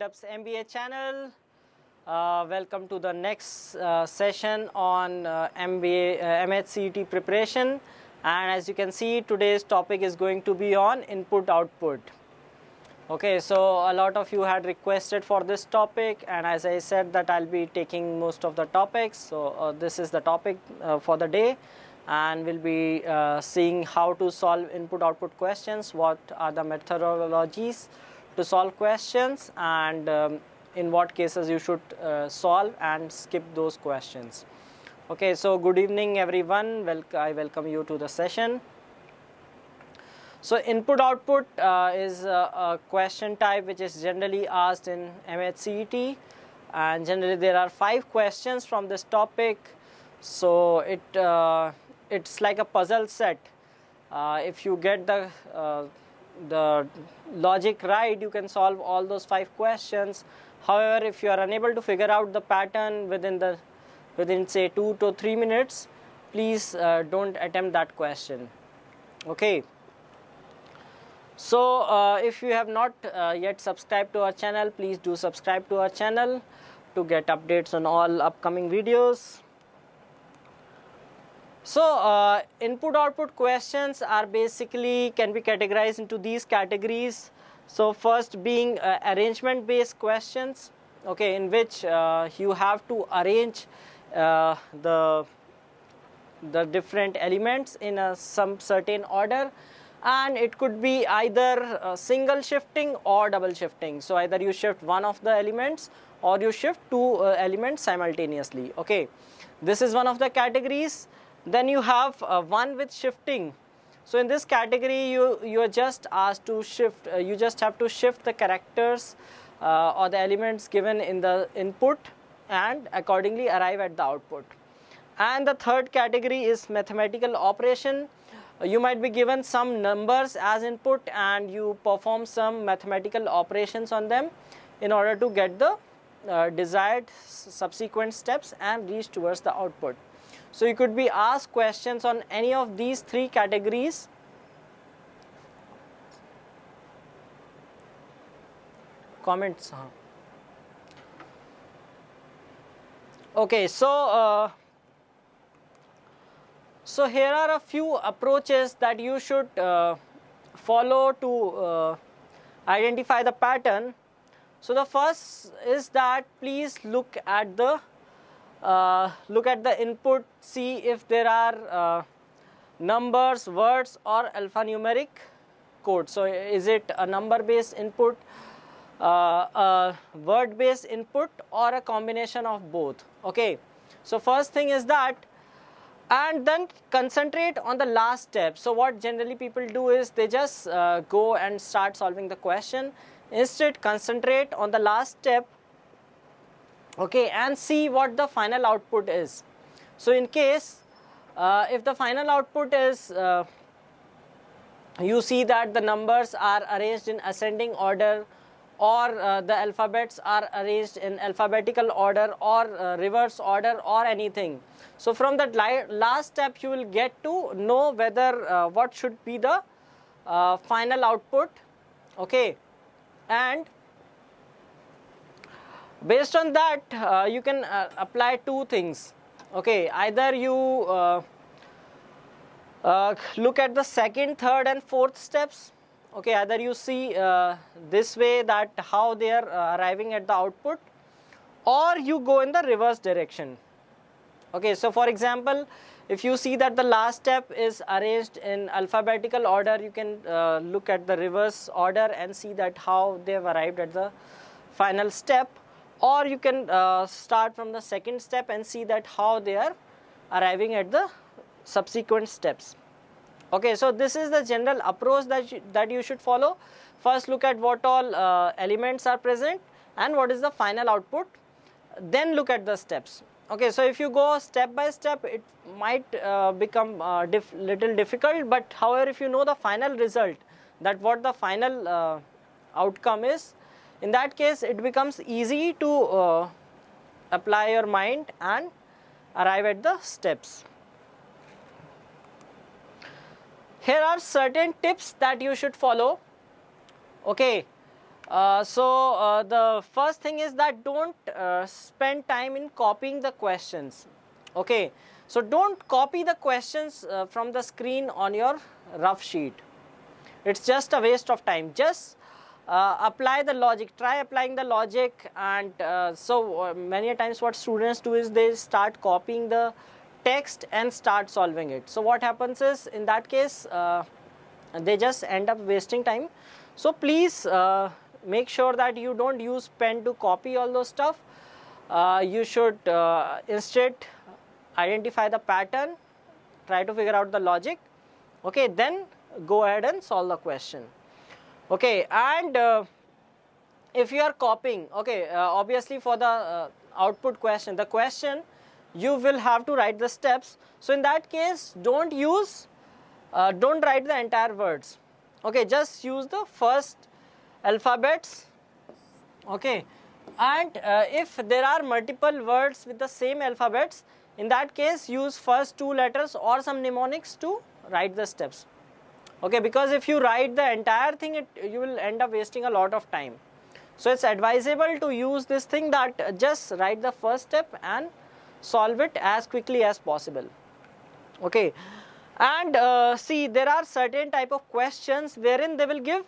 BYJU'S MBA channel. Welcome to the next session on MBA MH-CET preparation. And as you can see, today's topic is going to be on input-output. Okay, so a lot of you had requested for this topic, and as I said that I'll be taking most of the topics. So this is the topic for the day, and we'll be seeing how to solve input-output questions, what are the methodologies to solve questions, and in what cases you should solve and skip those questions. Okay, so good evening everyone. I welcome you to the session. So input-output is a question type which is generally asked in MH-CET, and generally there are 5 questions from this topic. So it's like a puzzle set. If you get the logic right, you can solve all those 5 questions. However, if you are unable to figure out the pattern within say 2 to 3 minutes, please don't attempt that question. Okay. So if you have not yet subscribed to our channel, please do subscribe to our channel to get updates on all upcoming videos. So input-output questions are basically can be categorized into these categories. So first being arrangement-based questions, okay, in which you have to arrange the different elements in some certain order. And it could be either single shifting or double shifting. So either you shift one of the elements or you shift 2 elements simultaneously. Okay, this is one of the categories. Then you have one with shifting. So in this category, you are just asked to shift. You just have to shift the characters or the elements given in the input and accordingly arrive at the output. And the third category is mathematical operation. You might be given some numbers as input and you perform some mathematical operations on them in order to get the desired subsequent steps and reach towards the output. So you could be asked questions on any of these 3 categories. Comments? Okay, so here are a few approaches that you should follow to identify the pattern. So the first is that please look at the input, see if there are numbers, words or alphanumeric code. So is it a number based input, a word based input, or a combination of both? Okay, so first thing is that, and then concentrate on the last step. So what generally people do is they just go and start solving the question. Instead, concentrate on the last step, okay, and see what the final output is. So in case if the final output is you see that the numbers are arranged in ascending order, or the alphabets are arranged in alphabetical order or reverse order or anything. So from that last step you will get to know whether what should be the final output, okay, and based on that you can apply 2 things. Okay, either you look at the second, third and fourth steps. Okay, either you see this way that how they are arriving at the output, or you go in the reverse direction. Okay, so for example, if you see that the last step is arranged in alphabetical order, you can look at the reverse order and see that how they have arrived at the final step, or you can start from the second step and see that how they are arriving at the subsequent steps. Okay, so this is the general approach that you should follow. First look at what all elements are present and what is the final output, then look at the steps. Okay, so if you go step by step, it might become little difficult, but however if you know the final result, that what the final outcome is, in that case it becomes easy to apply your mind and arrive at the steps. Here are certain tips that you should follow. Okay, The first thing is that don't spend time in copying the questions. Okay, so don't copy the questions from the screen on your rough sheet. It's just a waste of time. Just apply the logic, try applying the logic. And many a times what students do is they start copying the text and start solving it. So what happens is, in that case, they just end up wasting time. So please make sure that you don't use pen to copy all those stuff. You should instead identify the pattern, try to figure out the logic, okay, then go ahead and solve the question. Okay, and if you are copying, okay, obviously for the output question, the question, you will have to write the steps. So in that case, don't write the entire words. Okay, just use the first alphabets. Okay, and if there are multiple words with the same alphabets, in that case use first two letters or some mnemonics to write the steps. Okay, because if you write the entire thing, you will end up wasting a lot of time. So it's advisable to use this thing that just write the first step and solve it as quickly as possible. Okay, and see, there are certain type of questions wherein they will give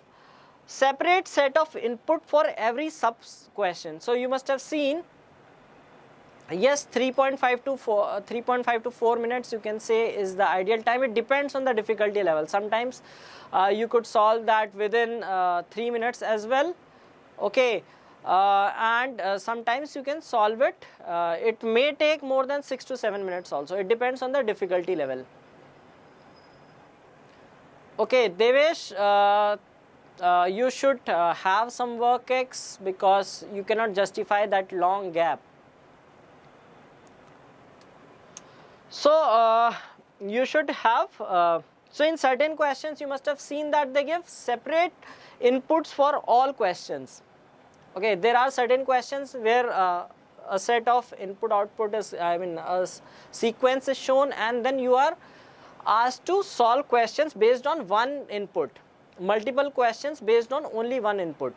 separate set of input for every sub question. So you must have seen, yes, 3.5 to 4 minutes you can say is the ideal time. It depends on the difficulty level. Sometimes you could solve that within 3 minutes as well. Okay, and sometimes you can solve it. It may take more than 6 to 7 minutes also. It depends on the difficulty level. Okay, Devesh, you should have some work X because you cannot justify that long gap. So you should have, so in certain questions you must have seen that they give separate inputs for all questions. Okay, there are certain questions where a set of input output is, a sequence is shown, and then you are asked to solve questions based on one input, multiple questions based on only one input.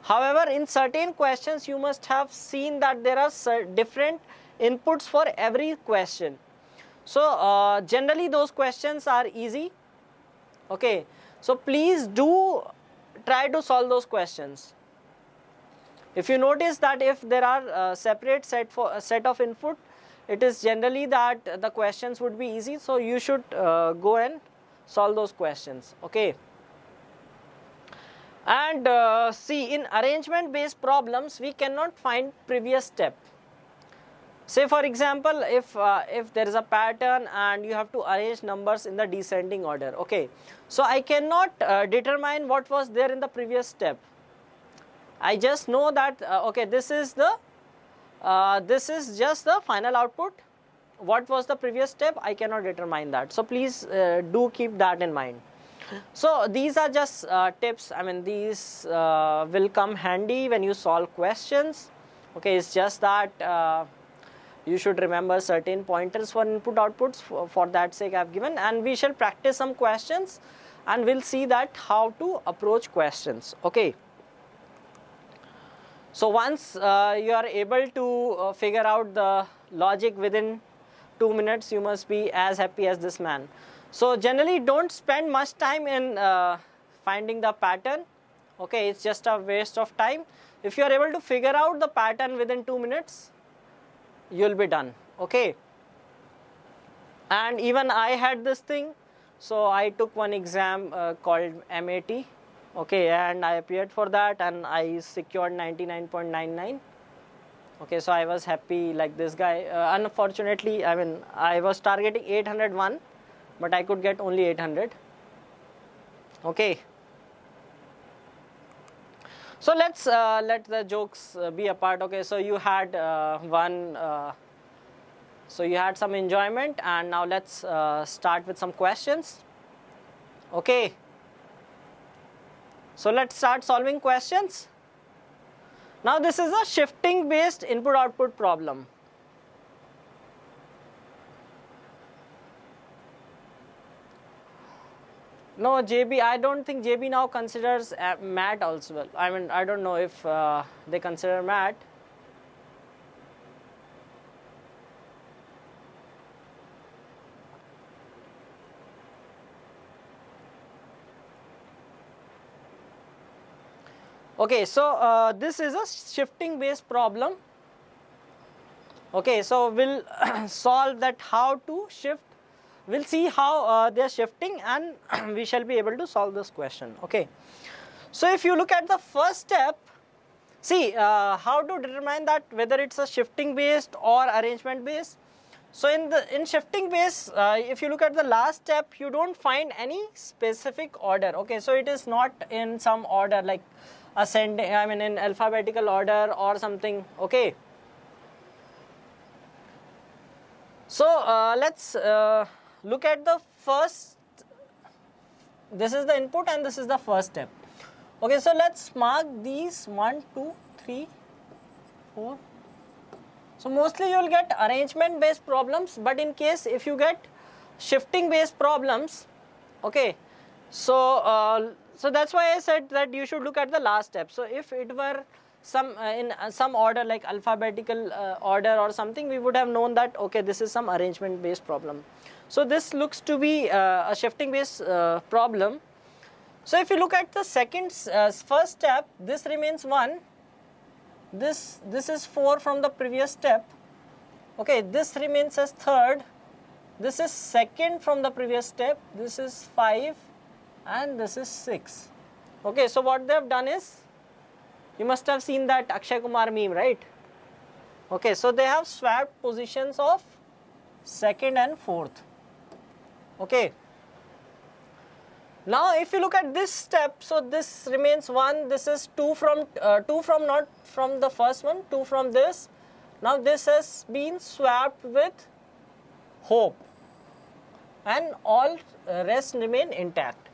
However, in certain questions you must have seen that there are different inputs for every question. So generally those questions are easy. Okay, so please do try to solve those questions. If you notice that if there are separate set of input, it is generally that the questions would be easy. So you should go and solve those questions. Okay. And see, in arrangement based problems we cannot find previous step. Say for example, if there is a pattern and you have to arrange numbers in the descending order. Okay, so I cannot determine what was there in the previous step. I just know that okay, this is just the final output. What was the previous step? I cannot determine that. So please do keep that in mind. So these are just tips. These will come handy when you solve questions. Okay, it's just that you should remember certain pointers for input outputs. For that sake I have given, and we shall practice some questions and we'll see that how to approach questions. Okay. So once you are able to figure out the logic within 2 minutes, you must be as happy as this man. So generally don't spend much time in finding the pattern. Okay, it's just a waste of time. If you are able to figure out the pattern within 2 minutes, you'll be done. Okay. And even I had this thing. So I took one exam called MAT. Okay, and I appeared for that and I secured 99.99. Okay, so I was happy like this guy. Unfortunately, I was targeting 801, but I could get only 800. Okay. So let's let the jokes be apart. Okay, so you had so you had some enjoyment, and now let's start with some questions. Okay. So let's start solving questions. Now this is a shifting based input output problem. No, JB, I don't think JB now considers MAT also. Well, I mean, I don't know if they consider MAT. Okay, so this is a shifting based problem. Okay, so we'll solve that how to shift. We'll see how they are shifting, and we shall be able to solve this question. Okay, so if you look at the first step, see how to determine that whether it's a shifting based or arrangement based. So in shifting based, if you look at the last step, you don't find any specific order. Okay, so it is not in some order like ascending, I mean in alphabetical order or something. Okay, so let's look at the first. This is the input and this is the first step. Okay, so let's mark these 1, 2, 3, 4. So mostly you will get arrangement based problems, but in case if you get shifting based problems, okay, so so that's why I said that you should look at the last step. So if it were some in some order like alphabetical order or something, we would have known that okay, this is some arrangement based problem. So this looks to be a shifting based problem. So if you look at the first step, this remains 1. This is 4 from the previous step. Okay, this remains as third. This is second from the previous step. This is 5 and this is 6. Okay, so what they have done is, you must have seen that Akshay Kumar meme, right? Okay, so they have swapped positions of second and fourth. Okay. Now if you look at this step, so this remains 1, this is 2 from not from the first one, 2 from this. Now this has been swapped with hope and all rest remain intact.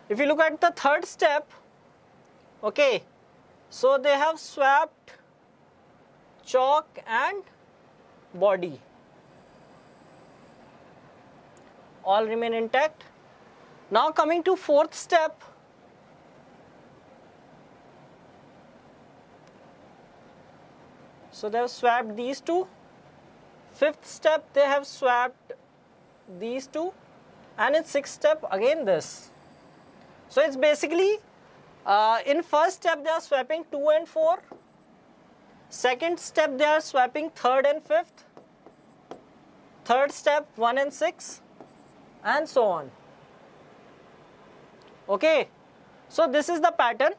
If you look at the third step, okay, so they have swapped chalk and body, all remain intact. Now coming to fourth step, so they have swapped these two. Fifth step, they have swapped these two, and in sixth step again this. So it's basically in first step they are swapping 2 and 4. Second step they are swapping third and fifth. Third step 1 and 6, and so on. Okay, so this is the pattern.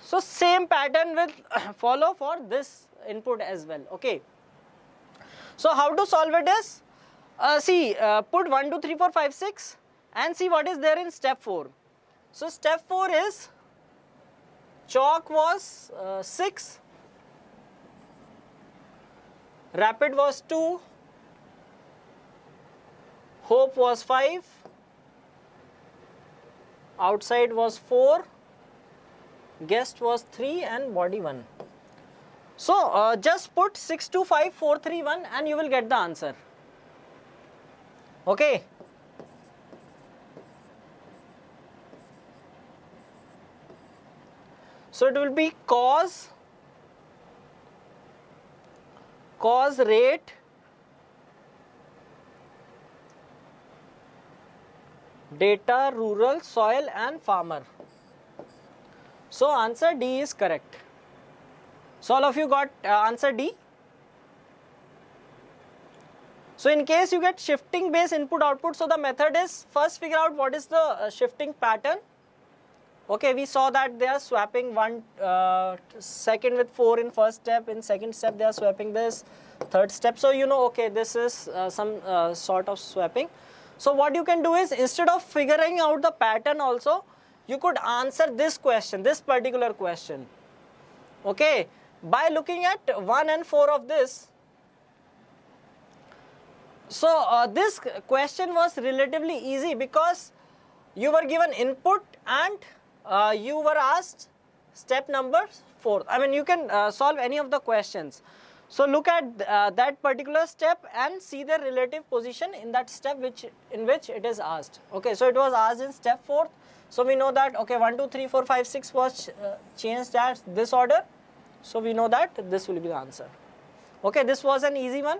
So same pattern will follow for this input as well. Okay, so how to solve it is, see, put 1, 2, 3, 4, 5, 6 and see what is there in step 4. So step 4 is chalk was 6, rapid was 2, hope was 5, outside was 4, guest was 3 and body 1. So just put 6, 2, 5, 4, 3, 1 and you will get the answer. Okay. So it will be cause rate data, rural, soil and farmer. So answer D is correct. So all of you got answer D. So in case you get shifting based input output, so the method is first figure out what is the shifting pattern. Okay, we saw that they are swapping second with 4 in first step, in second step they are swapping this, third step. So you know, okay, this is some sort of swapping. So what you can do is, instead of figuring out the pattern also, you could answer this question, this particular question, okay, by looking at 1 and 4 of this. So this question was relatively easy because you were given input and you were asked step number 4. I mean, you can solve any of the questions. So look at that particular step and see the relative position in that step in which it is asked. Okay, so it was asked in step 4th. So we know that, okay, 1, 2, 3, 4, 5, 6 was changed as this order. So we know that this will be the answer. Okay, this was an easy one.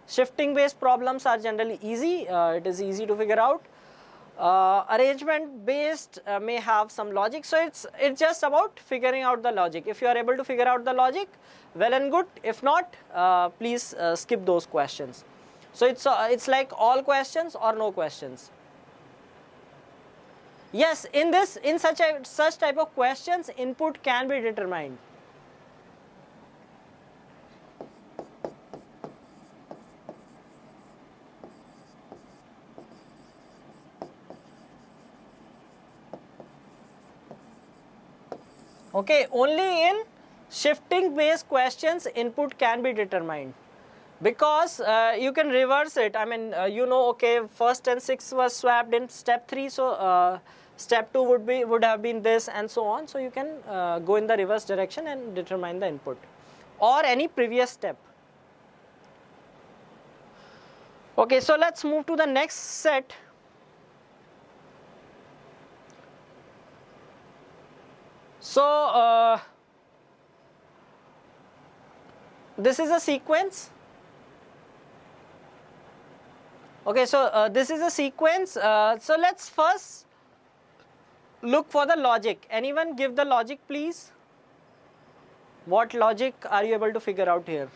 Shifting based problems are generally easy. It is easy to figure out. Arrangement based may have some logic. So it's just about figuring out the logic. If you are able to figure out the logic, well and good. If not, please skip those questions. So it's like all questions or no questions. Yes, in such type of questions, input can be determined. Okay, only in shifting based questions input can be determined, because you can reverse it. I mean, you know, okay, first and 6 was swapped in step 3, so step 2 would have been this, and so on. So you can go in the reverse direction and determine the input, or any previous step. Okay, so let's move to the next set. So this is a sequence. Okay, so this is a sequence. So let's first look for the logic. Anyone give the logic, please? What logic are you able to figure out here?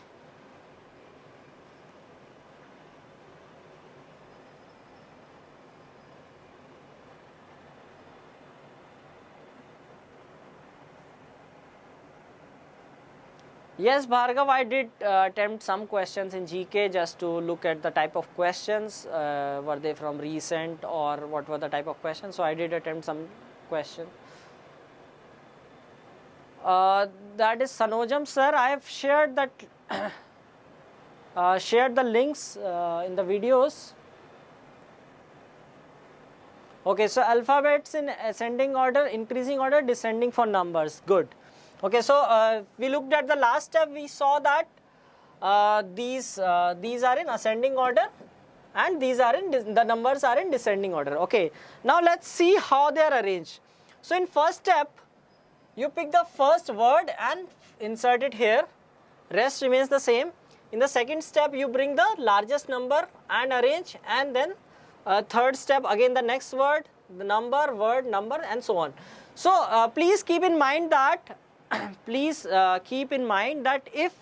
Yes, Bhargav, I did attempt some questions in GK just to look at the type of questions. Were they from recent, or what were the type of questions? So I did attempt some question. That is Sanojam, sir. I have shared that shared the links in the videos. Okay, so alphabets in ascending order, increasing order, descending for numbers. Good. Okay, so we looked at the last step. We saw that these are in ascending order, and these are in the numbers are in descending order. Okay, now let's see how they are arranged. So in first step, you pick the first word and insert it here. Rest remains the same. In the second step, you bring the largest number and arrange, and then third step, again the next word, the number, word, number, and so on. So please keep in mind that if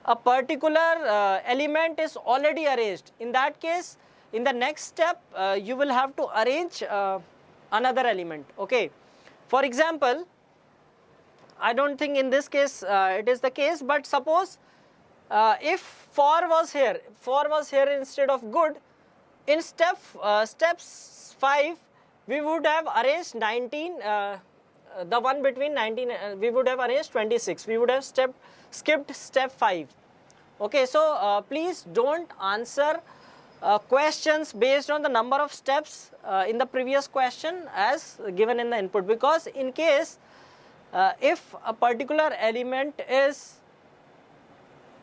a particular element is already arranged, in that case, in the next step, you will have to arrange another element. Okay. For example, I don't think in this case it is the case, but suppose if for was here instead of good, in step 5, we would have arranged 19. The one between 19, we would have arranged 26. We would have skipped step 5. Okay, so please don't answer questions based on the number of steps in the previous question as given in the input, because in case if a particular element is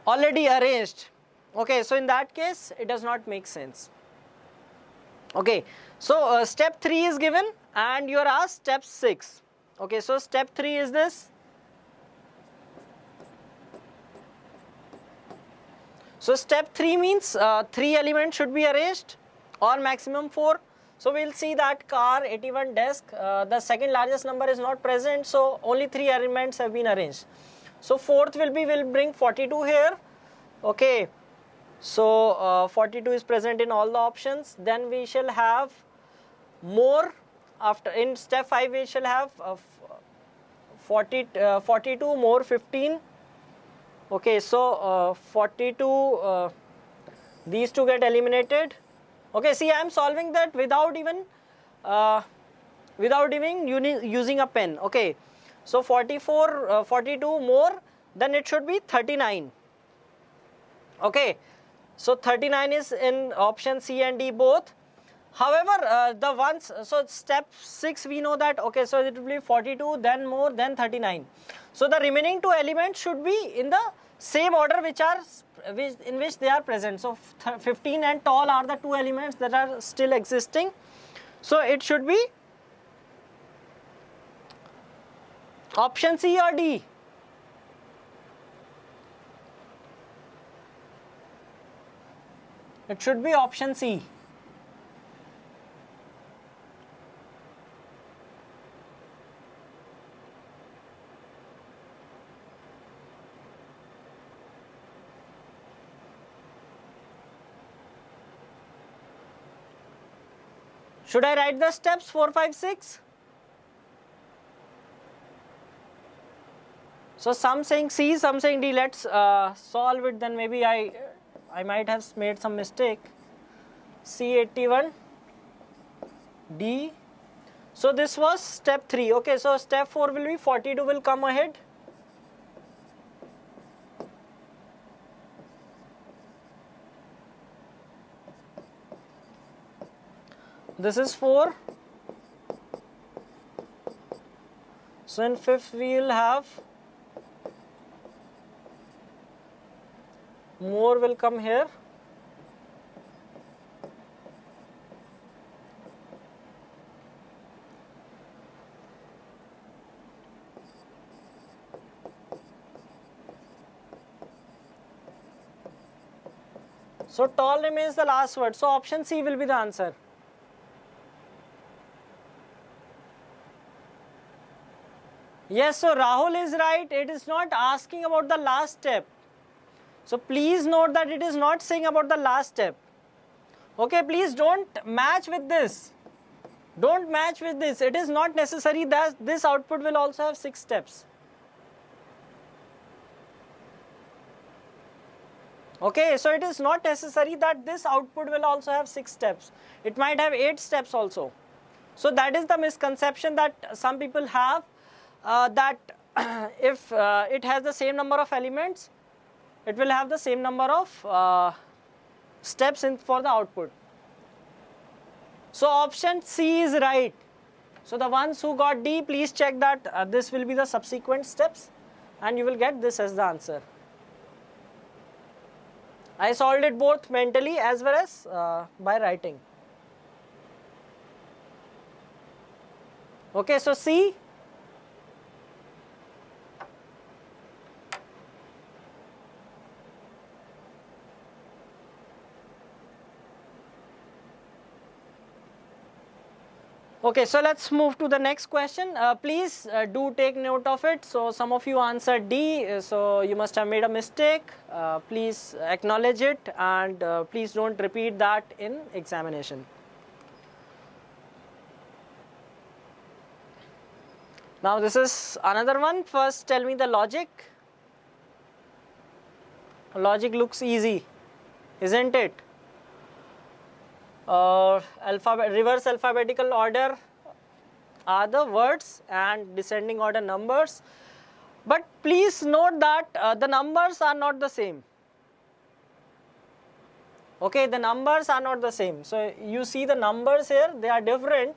already arranged, okay, so in that case it does not make sense. Okay, so step 3 is given and you are asked step 6. Okay, so step 3 is this. So step 3 means 3 elements should be arranged, or maximum 4. So we will see that car, 81, desk, the second largest number is not present, so only 3 elements have been arranged. So fourth will bring 42 here. Okay, so 42 is present in all the options. Then we shall have more. After in step 5 we shall have 42 more 15. Okay, so 42, these two get eliminated. Okay, see, I am solving that without even using a pen. Okay, so 42 more, then it should be 39. Okay, so 39 is in option C and D both. However, so step 6 we know that, okay, so it will be 42, then more, then 39. So the remaining 2 elements should be in the same order in which they are present. So 15 and tall are the two elements that are still existing. So it should be option C or D. It should be option C. Should I write the steps 4, 5, 6? So some saying C, some saying D. Let's solve it. Then maybe I might have made some mistake. C81, D. So this was step 3. Okay, so step 4 will be 42 will come ahead. This is 4. So in 5th we will have more will come here. So tall remains the last word. So option C will be the answer. Yes, so Rahul is right. It is not asking about the last step. So please note that it is not saying about the last step. Okay, please don't match with this. Don't match with this. It is not necessary that this output will also have 6 steps. Okay, so it is not necessary that this output will also have 6 steps. It might have 8 steps also. So that is the misconception that some people have. That if it has the same number of elements, it will have the same number of steps for the output. So option C is right. So the ones who got D, please check that this will be the subsequent steps and you will get this as the answer. I solved it both mentally as well as by writing. Okay, so C. Okay, so let's move to the next question. Please do take note of it. So some of you answered D, so you must have made a mistake. Please acknowledge it and please don't repeat that in examination. Now this is another one. First tell me the logic. Logic looks easy, isn't it? Reverse alphabetical order are the words and descending order numbers. But please note that the numbers are not the same. Okay, the numbers are not the same. So you see the numbers here, they are different.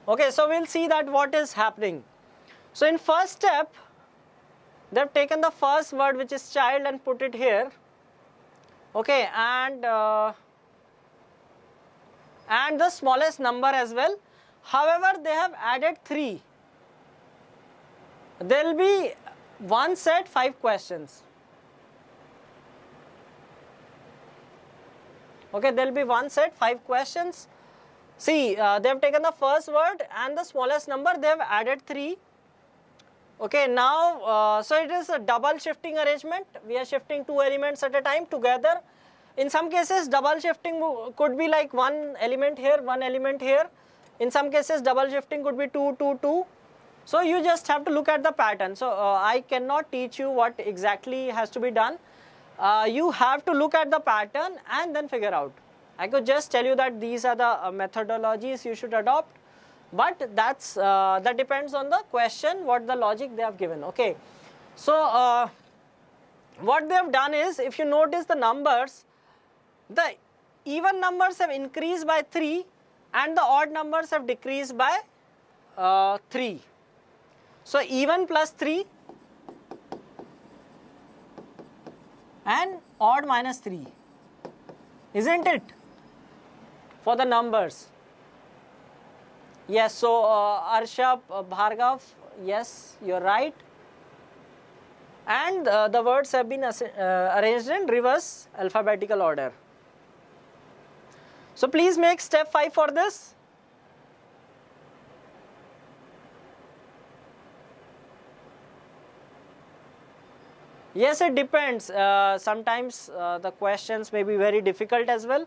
Okay, so we'll see that what is happening. So in first step, they have taken the first word, which is child, and put it here. Okay, and the smallest number as well. However, they have added 3. There will be one set, 5 questions. Okay, there will be one set, 5 questions. See, they have taken the first word and the smallest number, they have added 3. Okay, now, so it is a double shifting arrangement. We are shifting 2 elements at a time together. In some cases, double shifting could be like 1 element here, 1 element here. In some cases, double shifting could be 2, 2, 2. So you just have to look at the pattern. So I cannot teach you what exactly has to be done. You have to look at the pattern and then figure out. I could just tell you that these are the methodologies you should adopt. But that depends on the question, what the logic they have given. Okay. So what they have done is, if you notice the numbers, the even numbers have increased by 3 and the odd numbers have decreased by 3. So even plus 3 and odd minus 3, isn't it, for the numbers? Yes, so Arshab, Bhargav, yes, you're right. And the words have been arranged in reverse alphabetical order. So please make step 5 for this. Yes, it depends. Sometimes the questions may be very difficult as well.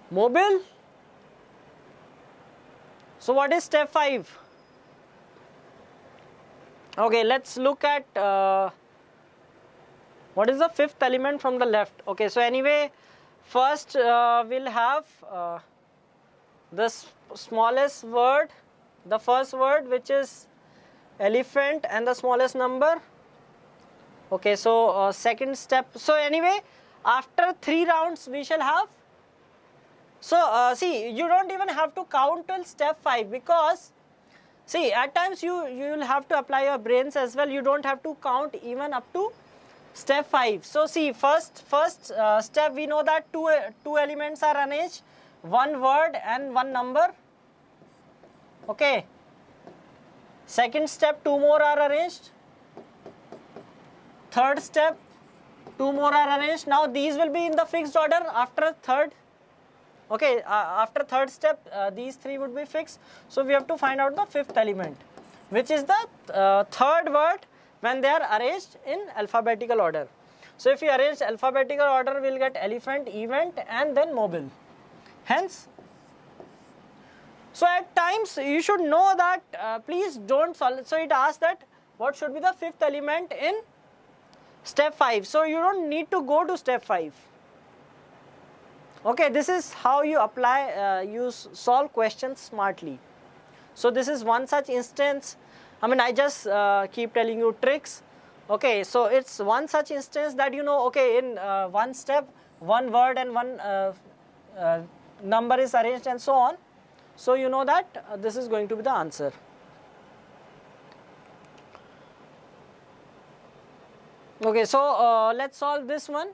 Mobile. So what is step 5? Okay, let's look at what is the fifth element from the left. Okay, so anyway, first we'll have the smallest word, the first word, which is elephant, and the smallest number. Okay, so second step. So anyway, after 3 rounds we shall have. So see, you don't even have to count till step 5, because see, at times you will have to apply your brains as well. You don't have to count even up to step 5. So see, first step, we know that two elements are arranged, one word and one number. Okay. Second step, 2 more are arranged. Third step, 2 more are arranged. Now these will be in the fixed order after third. Okay, after third step, these 3 would be fixed. So we have to find out the fifth element, which is the third word when they are arranged in alphabetical order. So if we arrange alphabetical order, we will get elephant, event, and then mobile. Hence, so at times you should know that please don't solve. So it asks that what should be the fifth element in step 5. So you don't need to go to step 5. Okay, this is how you apply, you solve questions smartly. So this is one such instance. I mean, I just keep telling you tricks. Okay, so it's one such instance that you know, okay, in one step, one word and one number is arranged and so on. So you know that this is going to be the answer. Okay, so let's solve this one.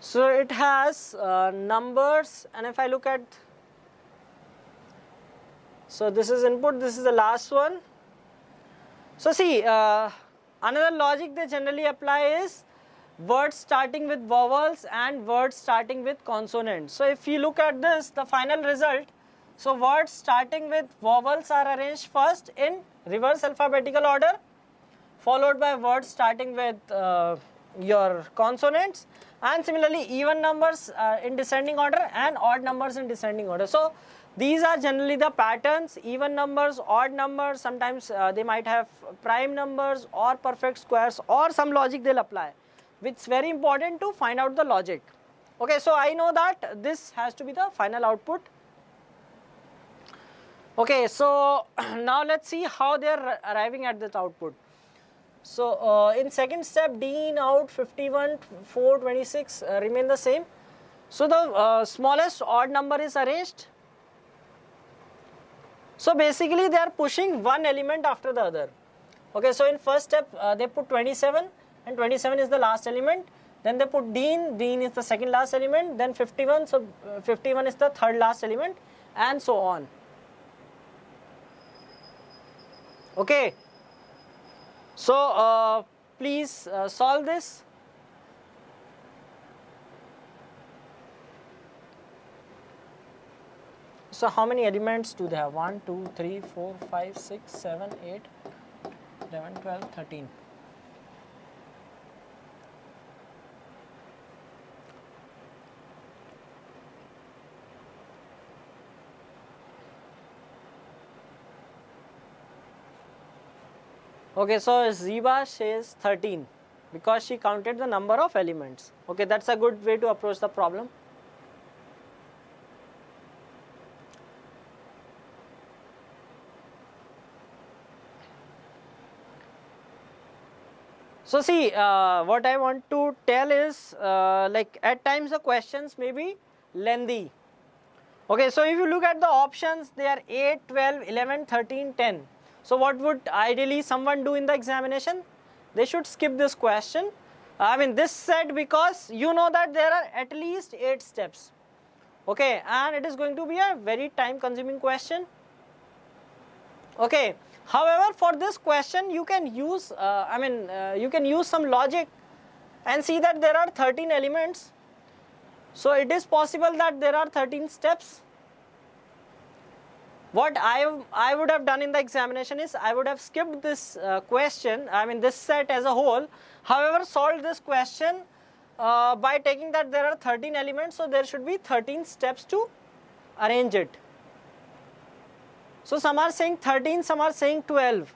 So it has numbers, and if I look at, so this is input, this is the last one. So see, another logic they generally apply is words starting with vowels and words starting with consonants. So if you look at this, the final result, so words starting with vowels are arranged first in reverse alphabetical order, followed by words starting with your consonants, and similarly even numbers in descending order and odd numbers in descending order. So these are generally the patterns: even numbers, odd numbers, sometimes they might have prime numbers or perfect squares, or some logic they'll apply, which is very important to find out the logic. Okay, so I know that this has to be the final output. Okay, so now let's see how they are arriving at that output. So in second step, D in out 51, 4, 26 remain the same. So the smallest odd number is arranged. So basically they are pushing one element after the other. Okay, so in first step they put 27, and 27 is the last element. Then they put Dean is the second last element. Then 51, so 51 is the third last element, and so on. Okay. So please solve this. So how many elements do they have? 1, 2, 3, 4, 5, 6, 7, 8, 11, 12, 13. Okay, so Ziba says 13. because she counted the number of elements. Okay, that's a good way to approach the problem. So see, what I want to tell is, like at times the questions may be lengthy. Okay, so if you look at the options, they are 8, 12, 11, 13, 10. So what would ideally someone do in the examination? They should skip this question. I mean this set, because you know that there are at least 8 steps. Okay, and it is going to be a very time consuming question. Okay, however, for this question you can use, you can use some logic and see that there are 13 elements. So it is possible that there are 13 steps. What I would have done in the examination is I would have skipped this question, this set as a whole. However, solved this question by taking that there are 13 elements, so there should be 13 steps to arrange it. So some are saying 13, some are saying 12.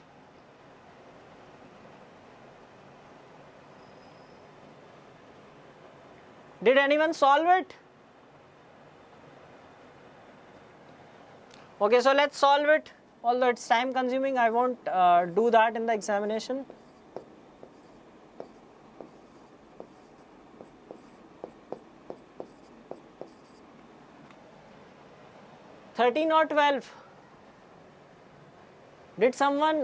Did anyone solve it? Okay, so let's solve it. Although it's time consuming, I won't do that in the examination. $13 or 12? Did someone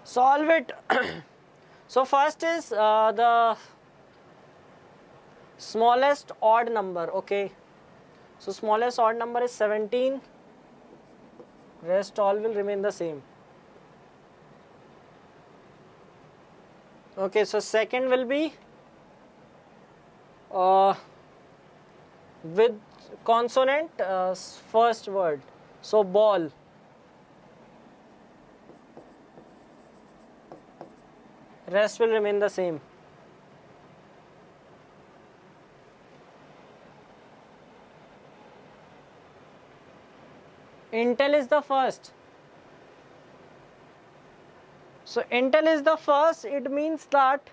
solve it? So first is the smallest odd number. Okay, so smallest odd number is 17. Rest all will remain the same. Okay, so second will be with consonant first word. So ball. Rest will remain the same. Intel is the first. So Intel is the first, it means that,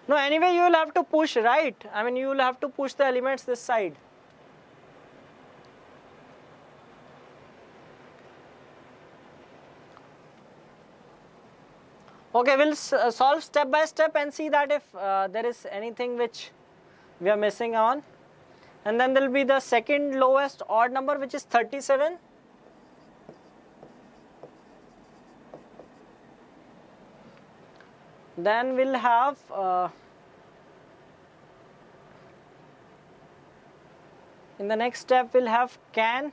no, anyway you will have to push, right? I mean you will have to push the elements this side. Okay, we'll solve step by step and see that if there is anything which we are missing on. And then there will be the second lowest odd number, which is 37. Then we'll have in the next step we'll have can.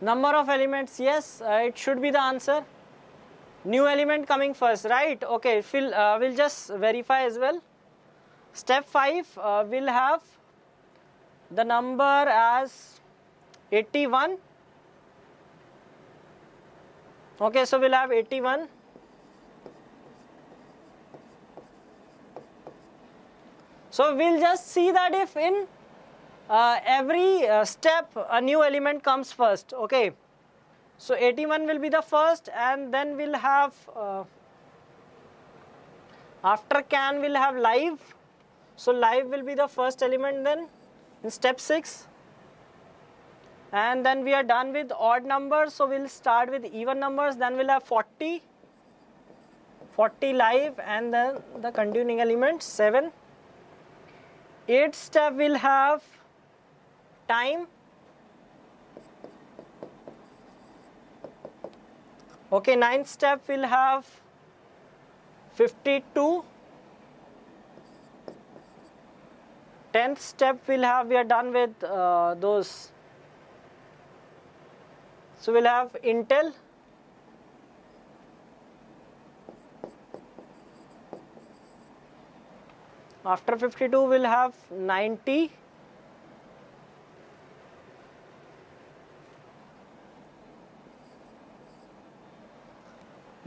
Number of elements, yes, it should be the answer. New element coming first, right? Okay, we'll just verify as well. Step 5, we'll have the number as 81. Okay, so we'll have 81. So we'll just see that if in every step a new element comes first. Okay, so 81 will be the first, and then we'll have after can we'll have live. So live will be the first element then in step 6, and then we are done with odd numbers. So we'll start with even numbers. Then we'll have 40 live, and then the continuing element 7. 8th step we'll have time. Okay, 9th step we'll have 52. 10th step we are done with those. So we'll have Intel. After 52 we'll have 90.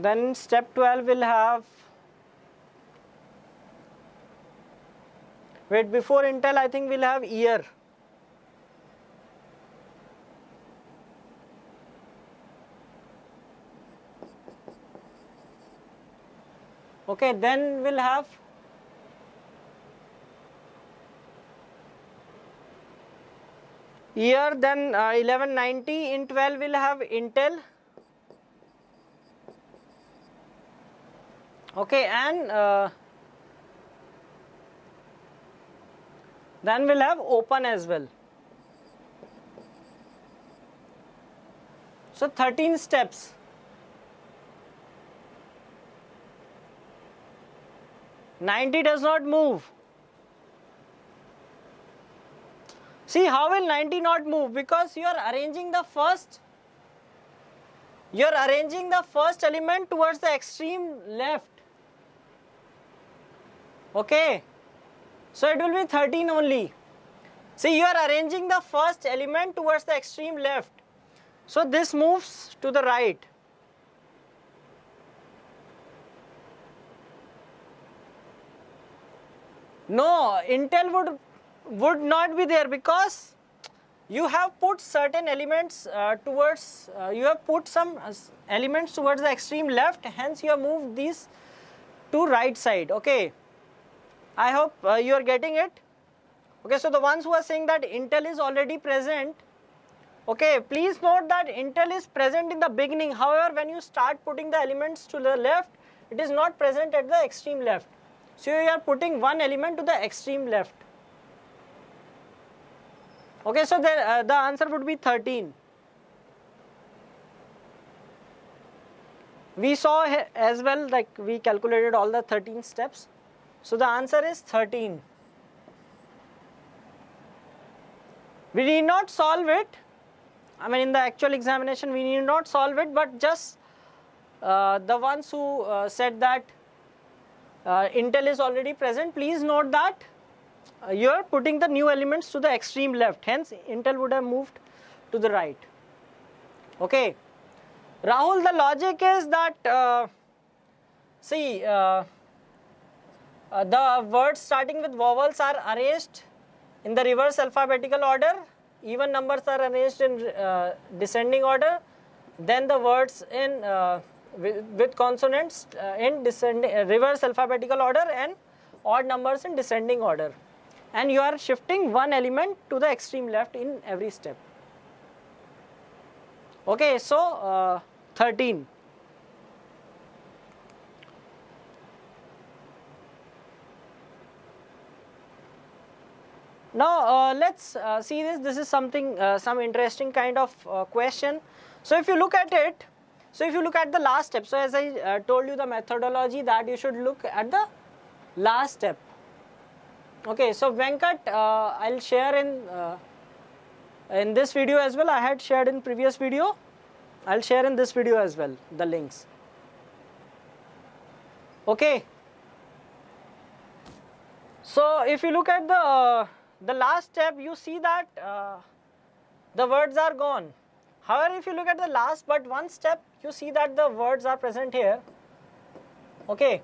Then step 12 will have, wait, before Intel I think we'll have year. Okay, then we'll have year, then 1190. In 12 we'll have Intel. Okay, and then we'll have open as well. So 13 steps. $90 does not move. See, how will 90 not move? Because you are arranging the first element towards the extreme left. Okay, so it will be 13 only. See, you are arranging the first element towards the extreme left, so this moves to the right. No, Intel would not be there, because you have put certain elements towards, you have put some elements towards the extreme left, hence you have moved these to right side. Okay, I hope you are getting it. Okay, so the ones who are saying that Intel is already present, okay, please note that Intel is present in the beginning. However, when you start putting the elements to the left, it is not present at the extreme left. So you are putting one element to the extreme left. Okay, so the answer would be 13. We saw as well, like we calculated all the 13 steps. So the answer is 13. We need not solve it. I mean, in the actual examination, we need not solve it, but just the ones who said that Intel is already present, please note that you are putting the new elements to the extreme left, hence Intel would have moved to the right. Okay, Rahul, the logic is that see, the words starting with vowels are arranged in the reverse alphabetical order, even numbers are arranged in descending order, then the words in with consonants in reverse alphabetical order, and odd numbers in descending order, and you are shifting one element to the extreme left in every step. Okay, so 13. Now let's see this. This is something, some interesting kind of question. So if you look at it, so if you look at the last step, so as I told you the methodology that you should look at the last step. Okay, so Venkat, I'll share in this video as well. I had shared in previous video. I'll share in this video as well the links. Okay. So if you look at the last step, you see that the words are gone. However, if you look at the last but one step, you see that the words are present here. Okay,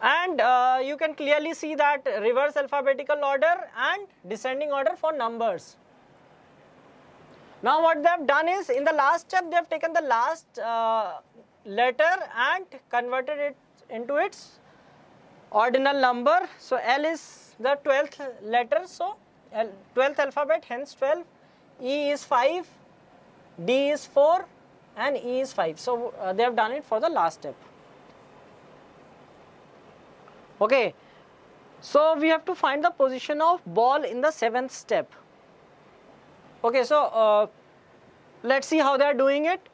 and you can clearly see that reverse alphabetical order and descending order for numbers. Now what they have done is, in the last step, they have taken the last letter and converted it into its ordinal number. So L is the 12th letter, so 12th alphabet, hence 12. E is 5, D is 4, and E is 5. So they have done it for the last step. Okay, so we have to find the position of ball in the 7th step. Okay, so let's see how they are doing it.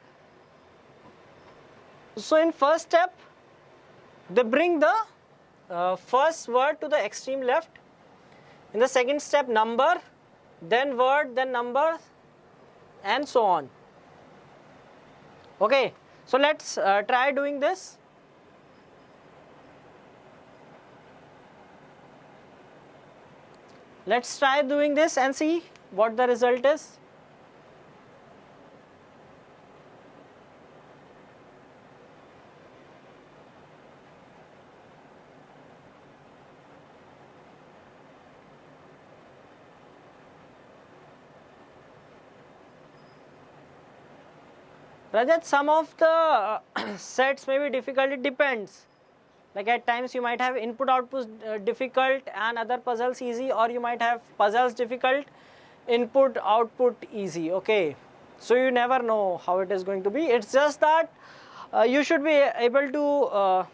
So in first step, they bring the first word to the extreme left. In the second step, number, then word, then number, and so on. Okay, so let's try doing this. Let's try doing this and see what the result is. Rajat, some of the sets may be difficult, it depends. Like at times you might have input output difficult and other puzzles easy, or you might have puzzles difficult, input output easy. Okay, so you never know how it is going to be. It's just that you should be able to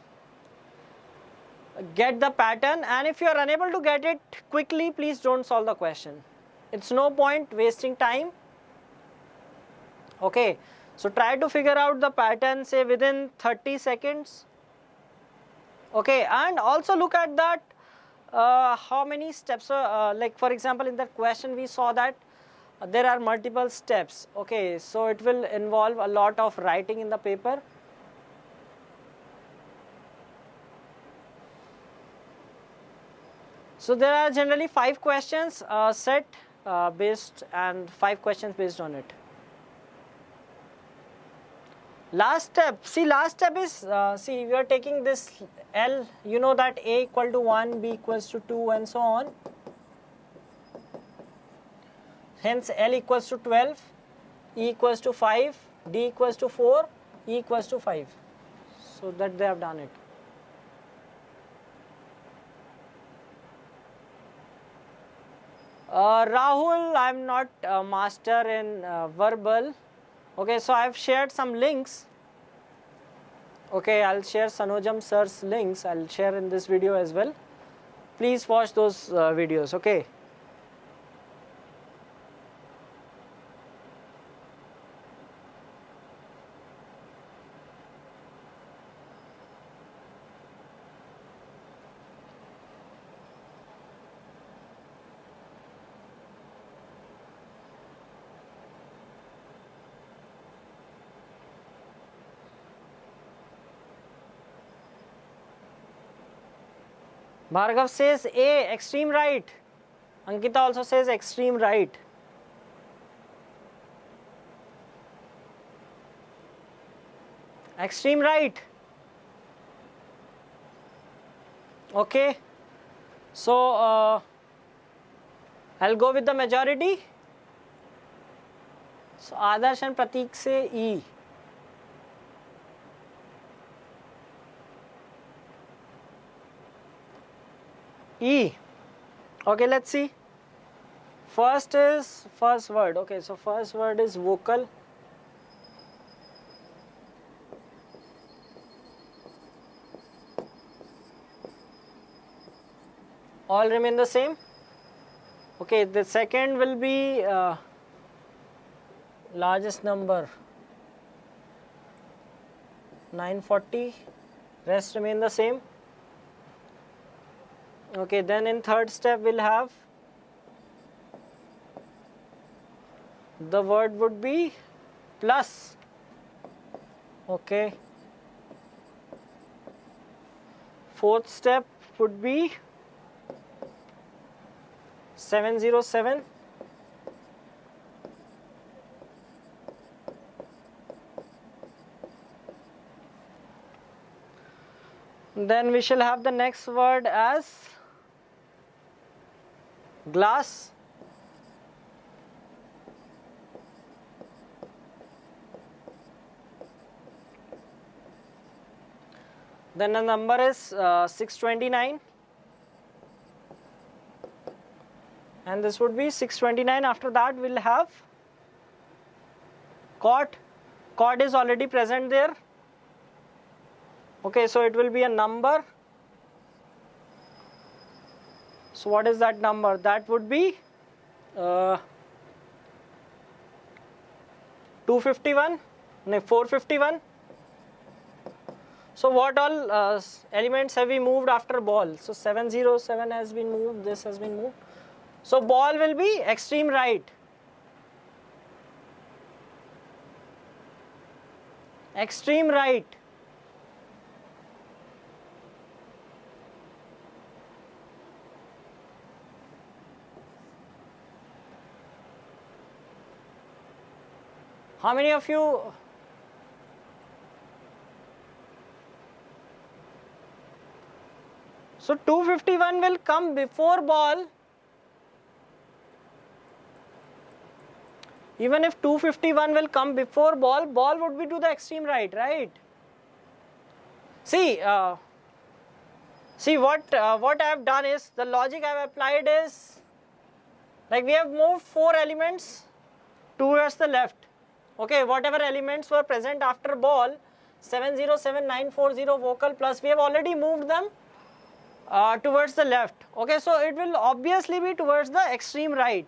get the pattern, and if you are unable to get it quickly, please don't solve the question. It's no point wasting time. Okay, so try to figure out the pattern, say within 30 seconds. Okay, and also look at that how many steps, like for example in that question we saw that there are multiple steps. Okay, so it will involve a lot of writing in the paper. So there are generally 5 questions set based, and 5 questions based on it. Last step, see last step is, see we are taking this L, you know that A equal to 1, B equals to 2 and so on. Hence L equals to 12, E equals to 5, D equals to 4, E equals to 5. So that they have done it. Rahul, I am not a master in verbal. Okay, so I have shared some links. Okay, I'll share Sanojam sir's links. I'll share in this video as well. Please watch those videos. Okay. Bhargav says A, extreme right. Ankita also says extreme right. Extreme right. Okay. So I'll go with the majority. So Adarsh and Pratik say E. E. Okay, let's see. First is first word. Okay, so first word is vocal. All remain the same. Okay, the second will be largest number 940. Rest remain the same. Okay, then in third step we'll have the word would be plus. Okay. Fourth step would be 707. Then we shall have the next word as glass. Then the number is 629, and this would be 629. After that we'll have chord. Chord is already present there. Okay, so it will be a number. So what is that number? That would be 251, no, 451. So what all elements have we moved after ball? So 707 has been moved, this has been moved. So ball will be extreme right. Extreme right. How many of you? So 251 will come before ball. Even if 251 will come before ball, ball would be to the extreme right, right? See, what I have done is, the logic I have applied is, like we have moved 4 elements towards the left. Okay, whatever elements were present after ball, 707940 vocal plus, we have already moved them towards the left. Okay, so it will obviously be towards the extreme right.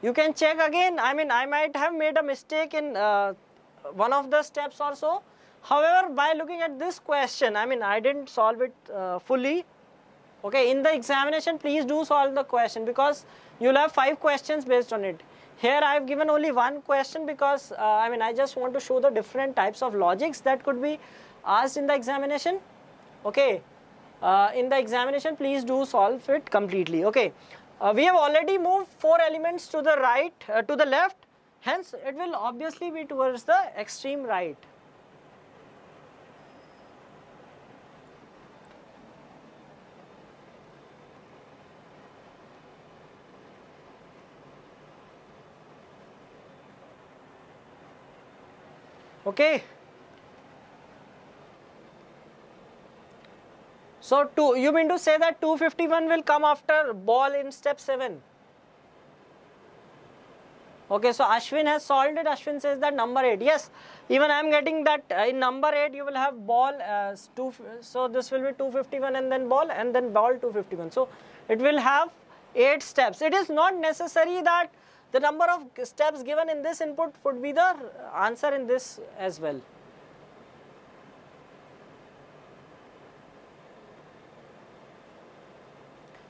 You can check again. I mean, I might have made a mistake in one of the steps or so. However, by looking at this question, I mean, I didn't solve it fully. Okay, in the examination, please do solve the question, because you'll have 5 questions based on it. Here I have given only 1 question because I mean, I just want to show the different types of logics that could be asked in the examination. Okay, in the examination, please do solve it completely. Okay, we have already moved 4 elements to the right, to the left. Hence, it will obviously be towards the extreme right. Okay. So, you mean to say that 251 will come after ball in step 7? Okay, so Ashwin has solved it. Ashwin says that number 8. Yes, even I am getting that in number 8 you will have ball so this will be 251 and then ball 251. So it will have 8 steps. It is not necessary that the number of steps given in this input would be the answer in this as well.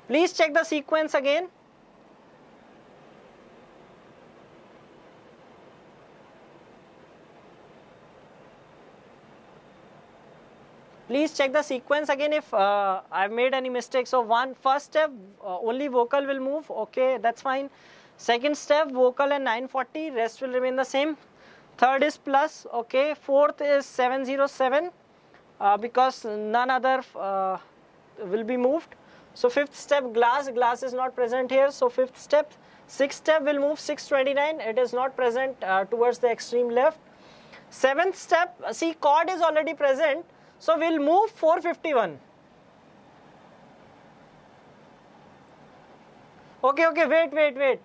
Please check the sequence again. Please check the sequence again if I've made any mistake. So first step, only vocal will move. Okay, that's fine. Second step, vocal and 940, rest will remain the same. Third is plus. Okay, fourth is 707 because none other will be moved. So fifth step, glass is not present here. So fifth step. Sixth step will move 629. It is not present towards the extreme left. Seventh step, see, chord is already present. So we'll move 451. Okay, wait.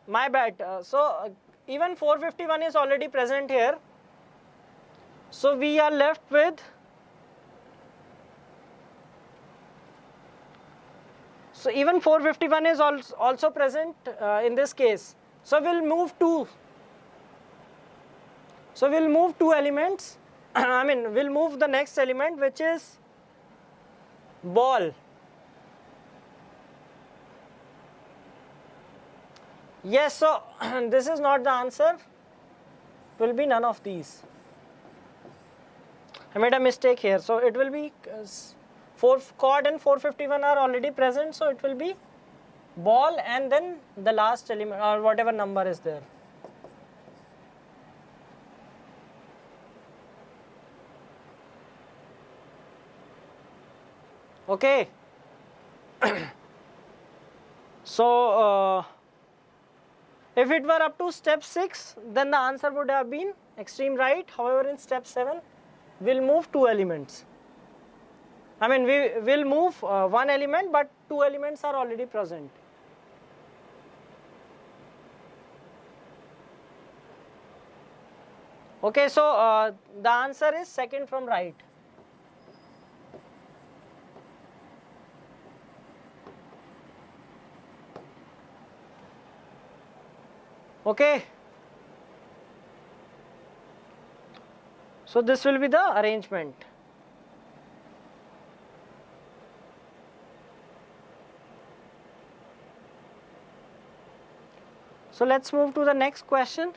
My bad. Even 451 is already present here. So we are left with, so even 451 is also present in this case. So we'll move 2. So we'll move 2 elements. I mean, we'll move the next element, which is ball. Yes, so this is not the answer. Will be none of these. I made a mistake here. So it will be chord and 451 are already present. So it will be ball and then the last element or whatever number is there. Okay. So if it were up to step 6, then the answer would have been extreme right. However, in step 7, we'll move 2 elements. I mean, we will move 1 element, but 2 elements are already present. Okay, so the answer is second from right. Okay. So this will be the arrangement. So let's move to the next question.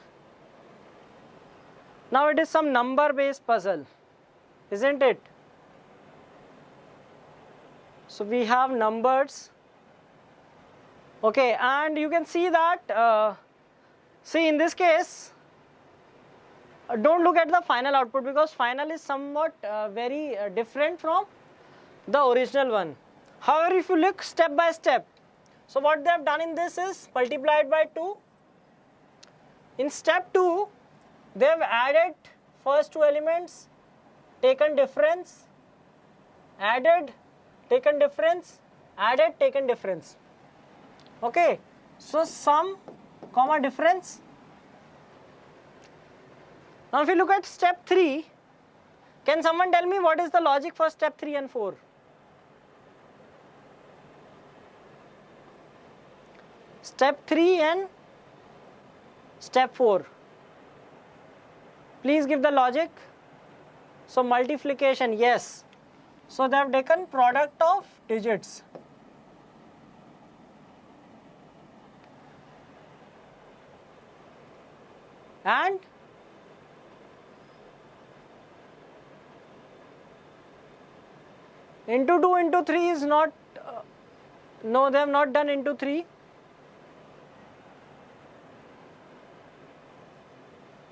Now it is some number based puzzle, isn't it? So we have numbers. Okay, and you can see that, see in this case, don't look at the final output because final is somewhat very different from the original one. However, if you look step by step, so what they have done in this is multiplied by 2. In step 2, they have added first two elements, taken difference, added, taken difference, added, taken difference. Okay, so sum, comma, difference. Now if you look at step 3, can someone tell me what is the logic for step 3 and 4? Step 3 and step 4. Please give the logic. So multiplication, yes. So they have taken product of digits. And into 2 into 3 is not, no, they have not done into 3.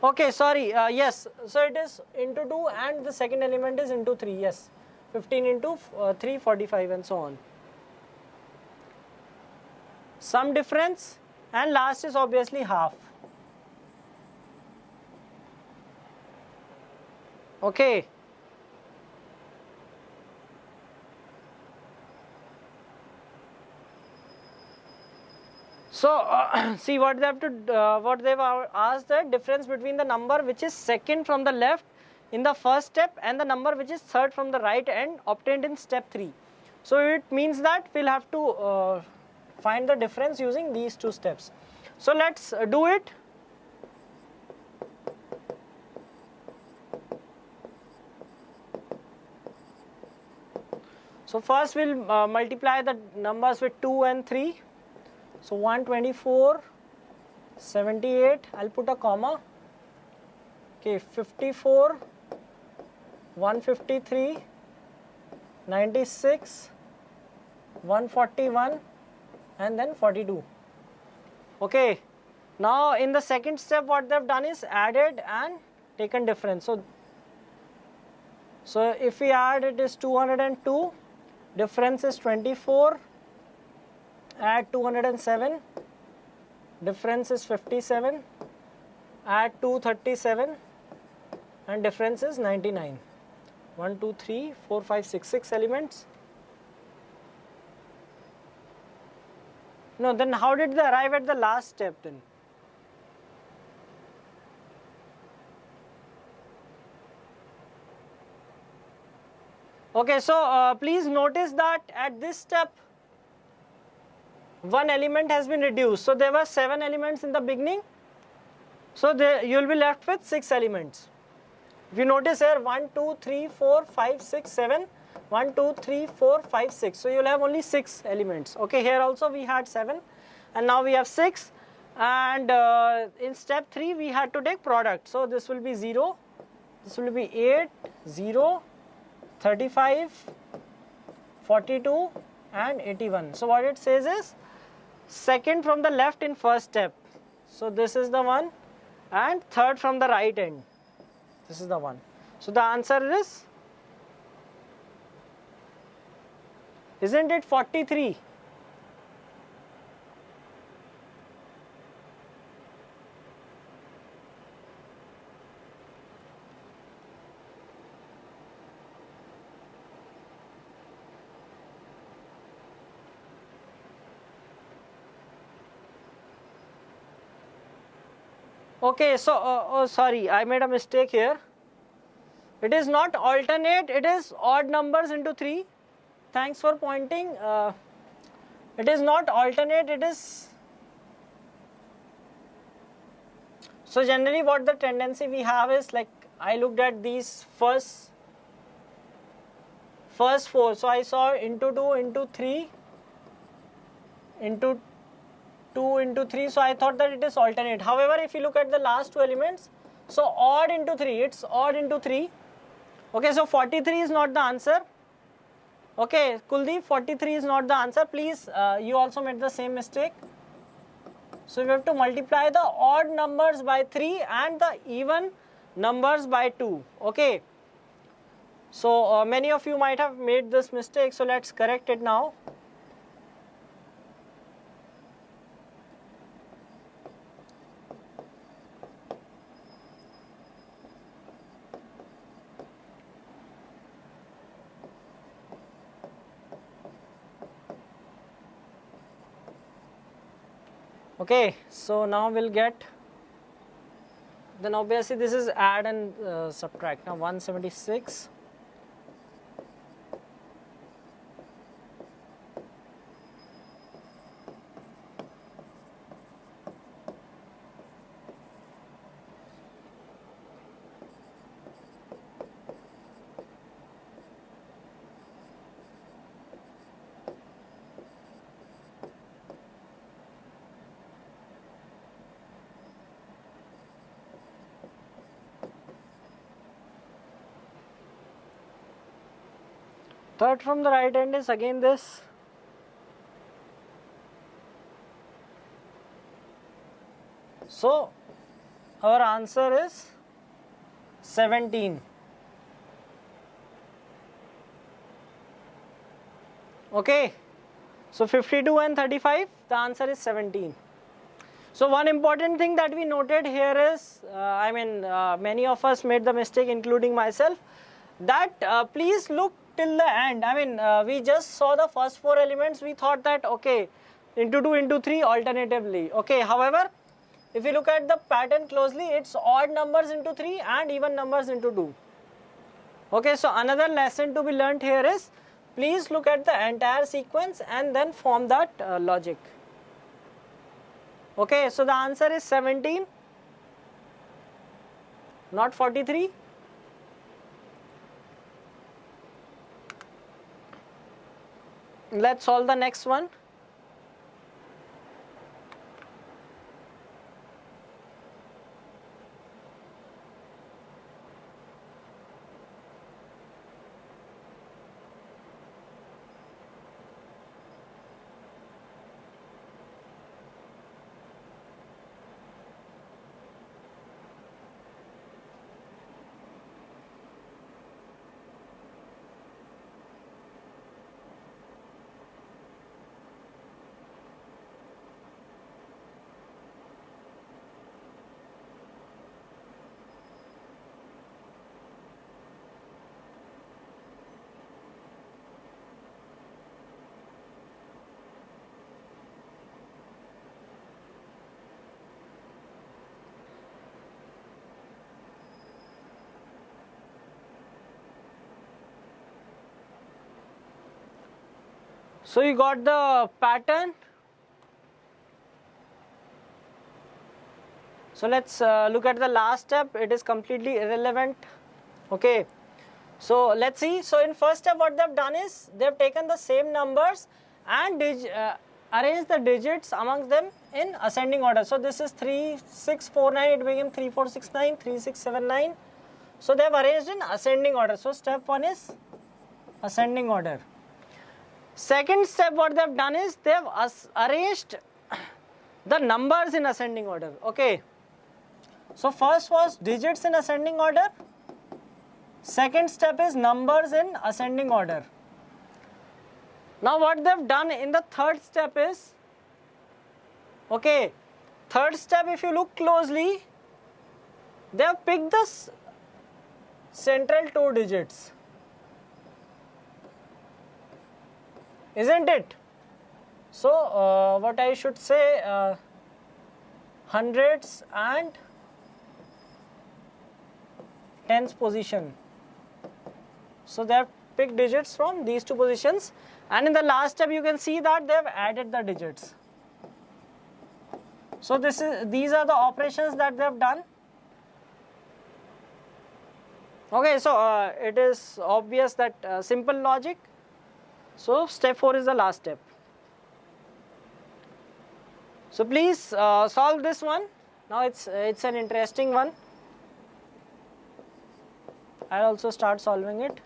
Okay, sorry, yes, so it is into 2 and the second element is into 3, yes. 15 into 3, 45 and so on. Some difference and last is obviously half. Okay. So see what they have to what they've asked, the difference between the number which is second from the left in the first step and the number which is third from the right end obtained in step 3. So it means that we'll have to find the difference using these two steps. So let's do it. So first we'll multiply the numbers with 2 and 3. So 124, 78, I'll put a comma. Okay, 54, 153, 96, 141 and then 42. Okay, now in the second step what they've done is added and taken difference. So if we add, it is 202, difference is 24, add 207, difference is 57, add 237 and difference is 99. 1, 2, 3, 4, 5, 6, 6 elements. No, then how did they arrive at the last step then? Okay, so please notice that at this step one element has been reduced. So there were 7 elements in the beginning. So you will be left with 6 elements. If you notice here 1, 2, 3, 4, 5, 6, 7. 1, 2, 3, 4, 5, 6. So you will have only 6 elements. Okay, here also we had 7 and now we have 6. And in step 3 we had to take product. So this will be 0, this will be 8, 0, 35, 42 and 81. So what it says is second from the left in first step. So this is the one, and third from the right end. This is the one. So the answer is, isn't it 43? Okay, so, oh sorry, I made a mistake here. It is not alternate, it is odd numbers into 3. Thanks for pointing. It is not alternate, it is... So generally what the tendency we have is, like, I looked at these first 4. So I saw into 2, into 3, into 2 into 3, so I thought that it is alternate. However, if you look at the last 2 elements, so odd into 3, it's odd into 3. Okay, so 43 is not the answer. Okay, Kuldeep, 43 is not the answer. Please, you also made the same mistake. So we have to multiply the odd numbers by 3 and the even numbers by 2. Okay. So many of you might have made this mistake, so let's correct it now. Okay, so now we'll get, then obviously this is add and subtract. Now 176. Third from the right hand is again this. So our answer is 17. Okay, so 52 and 35, the answer is 17. So one important thing that we noted here is, many of us made the mistake, including myself, that please look till the end. We just saw the first 4 elements. We thought that, okay, into 2, into 3 alternatively. Okay, however, if you look at the pattern closely, it's odd numbers into 3 and even numbers into 2. Okay, so another lesson to be learnt here is, please look at the entire sequence and then form that logic. Okay, so the answer is 17, not 43. Let's solve the next one. So you got the pattern. So let's look at the last step. It is completely irrelevant. Okay, so let's see. So in first step, what they've done is they've taken the same numbers and arranged the digits amongst them in ascending order. So this is 3, 6, 4, 9. It became 3, 4, 6, 9, 3, 6, 7, 9. So they've arranged in ascending order. So step 1 is ascending order. Second step, what they've done is they've arranged the numbers in ascending order. Okay, so first was digits in ascending order. Second step is numbers in ascending order. Now what they've done in the third step is, okay, third step, if you look closely, they have picked the central 2 digits. Isn't it? So what I should say, hundreds and tens position. So they have picked digits from these 2 positions, and in the last step you can see that they have added the digits. So these are the operations that they have done. Okay, so it is obvious that simple logic. So step 4 is the last step. So please solve this one. Now it's an interesting one. I'll also start solving it.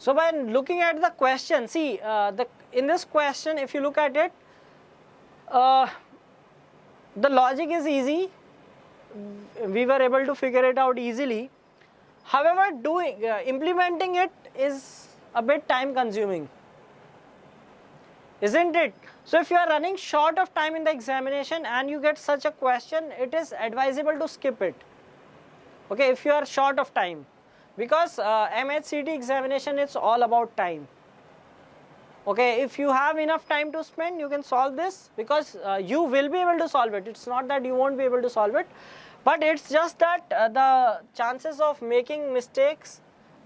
So by looking at the question, see in this question, if you look at it, the logic is easy. We were able to figure it out easily. However, implementing it is a bit time consuming, isn't it? So if you are running short of time in the examination and you get such a question, it is advisable to skip it. Okay, if you are short of time, because MH-CET examination, it's all about time. Okay, if you have enough time to spend, you can solve this, because you will be able to solve it. It's not that you won't be able to solve it, but it's just that the chances of making mistakes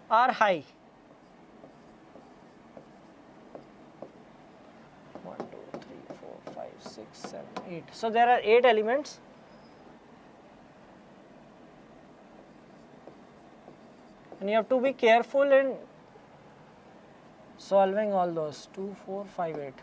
are high. 1, 2, 3, 4, 5, 6, 7, 8. So there are 8 elements. And you have to be careful in solving all those. 2, 4, 5, 8.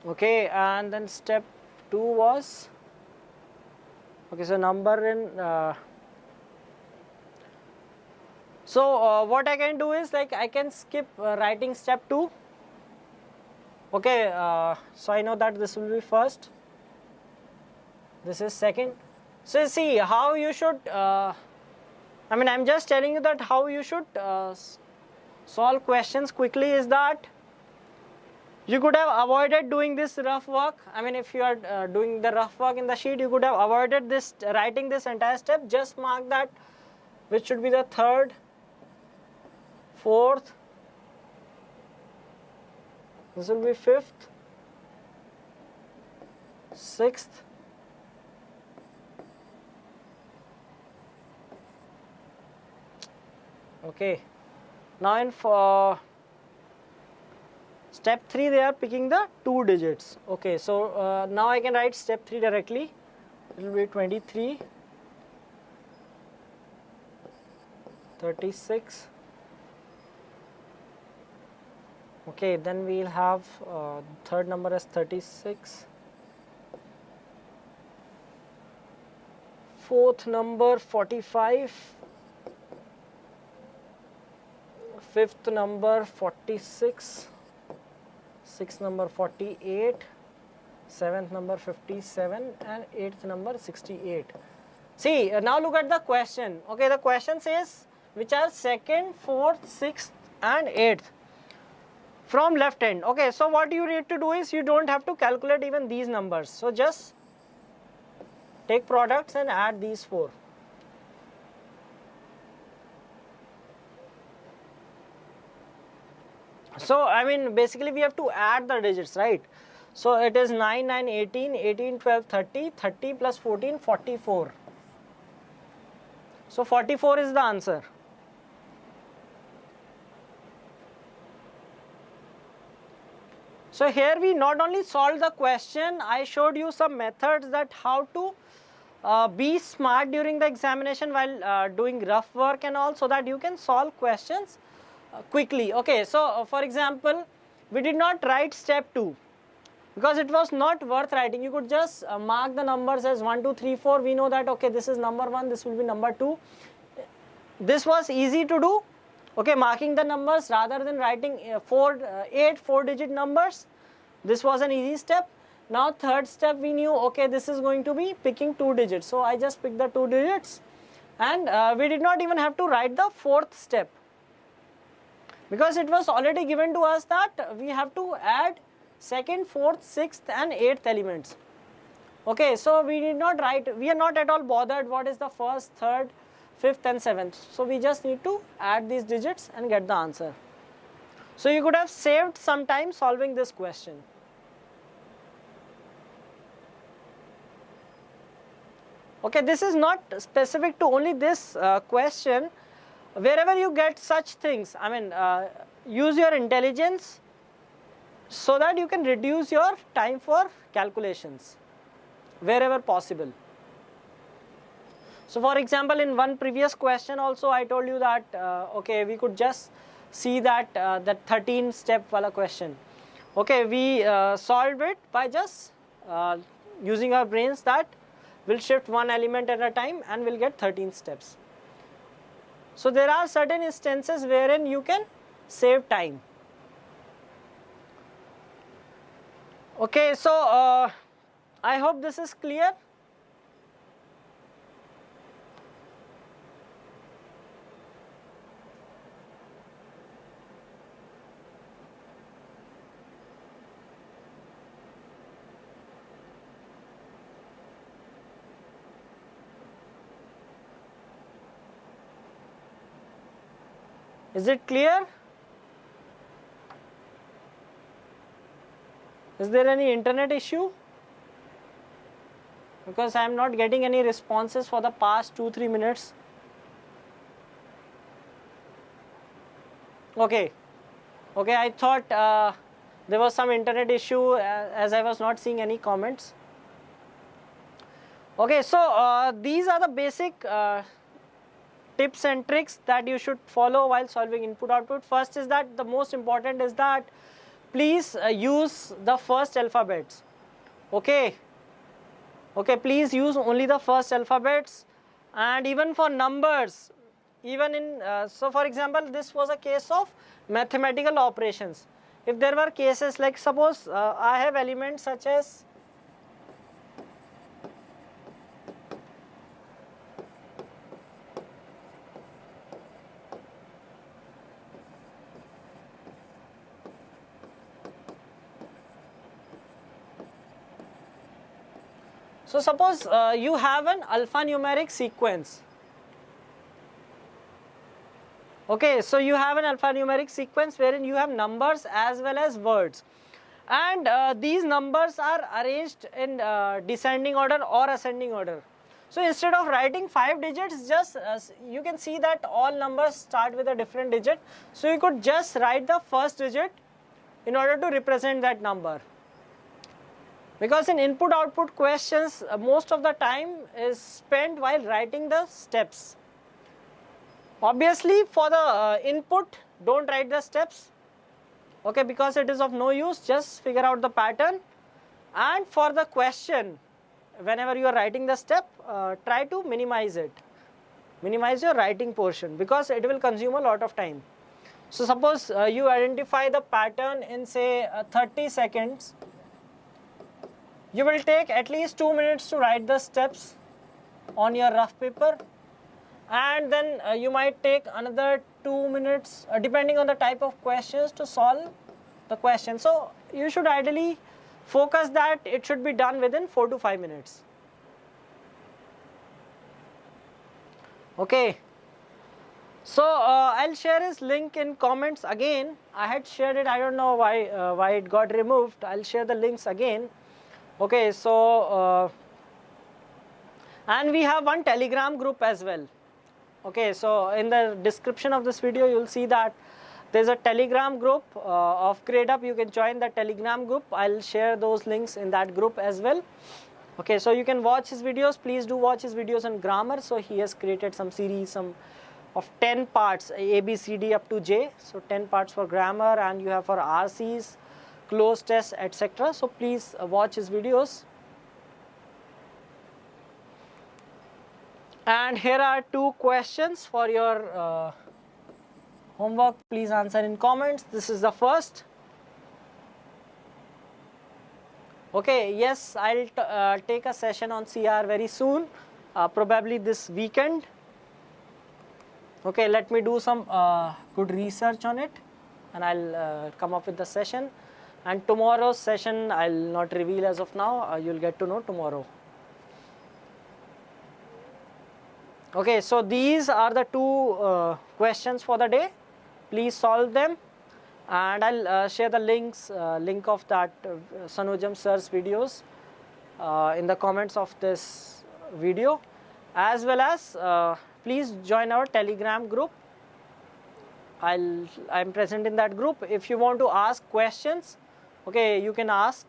Okay, and then step 2 was, okay, so number in, what I can do is, like, I can skip writing step 2. Okay, so I know that this will be first, this is second. So see how you should, I mean, I'm just telling you that how you should solve questions quickly is that you could have avoided doing this rough work. I mean, if you are doing the rough work in the sheet, you could have avoided this, writing this entire step. Just mark that which should be the third, fourth, this will be fifth, sixth, okay. Now in step 3, they are picking the 2 digits. Okay, so now I can write step 3 directly. It will be 23, 36. Okay, then we will have third number as 36. Fourth number 45. Fifth number 46. Sixth number 48, seventh number 57, and eighth number 68. See, now look at the question. Okay, the question says which are second, fourth, sixth, and eighth from left hand. Okay, so what you need to do is you don't have to calculate even these numbers. So just take products and add these 4. So I mean, basically we have to add the digits, right? So it is 9, 9, 18, 18, 12, 30, 30 plus 14, 44. So 44 is the answer. So here we not only solved the question, I showed you some methods that how to be smart during the examination while doing rough work and all, so that you can solve questions quickly. Okay, so for example, we did not write step 2 because it was not worth writing. You could just mark the numbers as 1, 2, 3, 4. We know that, okay, this is number 1, this will be number 2. This was easy to do. Okay, marking the numbers rather than writing 8 4-digit numbers. This was an easy step. Now third step, we knew, okay, this is going to be picking 2 digits. So I just picked the 2 digits, and we did not even have to write the 4th step, because it was already given to us that we have to add 2nd, 4th, 6th and 8th elements. Okay, so we did not write, we are not at all bothered what is the 1st, 3rd, 5th and 7th. So we just need to add these digits and get the answer. So you could have saved some time solving this question. Okay, this is not specific to only this question. Wherever you get such things, I mean, use your intelligence so that you can reduce your time for calculations wherever possible. So for example, in one previous question also I told you that okay, we could just see that that 13 step wala question. Okay, we solved it by just using our brains, that we'll shift one element at a time and we'll get 13 steps. So there are certain instances wherein you can save time. Okay, so I hope this is clear. Is it clear? Is there any internet issue? Because I am not getting any responses for the past 2-3 minutes. Okay, okay, I thought there was some internet issue as I was not seeing any comments. Okay, so these are the basic tips and tricks that you should follow while solving input output. First is that the most important is that please use the first alphabets. Okay, okay, please use only the first alphabets. And even for numbers, even in so for example, this was a case of mathematical operations. If there were cases like, suppose I have elements such as so suppose you have an alphanumeric sequence. Okay, so you have an alphanumeric sequence wherein you have numbers as well as words, and these numbers are arranged in descending order or ascending order. So instead of writing 5 digits, just you can see that all numbers start with a different digit. So you could just write the first digit in order to represent that number. Because in input output questions, most of the time is spent while writing the steps. Obviously for the input, don't write the steps, okay, because it is of no use. Just figure out the pattern. And for the question, whenever you are writing the step, try to minimize it. Minimize your writing portion because it will consume a lot of time. So suppose you identify the pattern in say 30 seconds. You will take at least 2 minutes to write the steps on your rough paper, and then you might take another 2 minutes depending on the type of questions to solve the question. So you should ideally focus that it should be done within 4 to 5 minutes. Okay, so I'll share his link in comments again. I had shared it, I don't know why it got removed. I'll share the links again. Okay, so and we have one Telegram group as well. Okay, so in the description of this video you'll see that there's a Telegram group of GradeUp. You can join the Telegram group. I'll share those links in that group as well. Okay, so you can watch his videos. Please do watch his videos on grammar. So he has created some series of 10 parts, A, B, C, D up to J. So 10 parts for grammar, and you have for RCs, close tests, etc. So please watch his videos. And here are 2 questions for your homework. Please answer in comments. This is the first. Okay, yes, I'll take a session on CR very soon, probably this weekend. Okay, let me do some good research on it, and I'll come up with the session. And tomorrow's session I'll not reveal as of now. You'll get to know tomorrow. Okay, so these are the 2 questions for the day. Please solve them, and I'll share the link of that Sanojam sir's videos in the comments of this video. as well as please join our Telegram group. I'm present in that group. If you want to ask questions, okay, you can ask.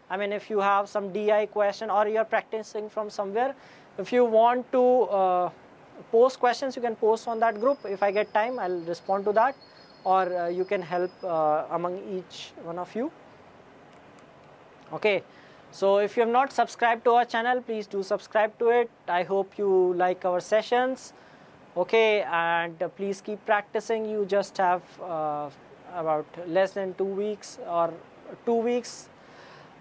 I mean, if you have some DI question or you're practicing from somewhere, if you want to post questions, you can post on that group. If I get time, I'll respond to that, or you can help among each one of you. Okay, so if you have not subscribed to our channel, please do subscribe to it. I hope you like our sessions. Okay, and please keep practicing. You just have about less than 2 weeks or 2 weeks,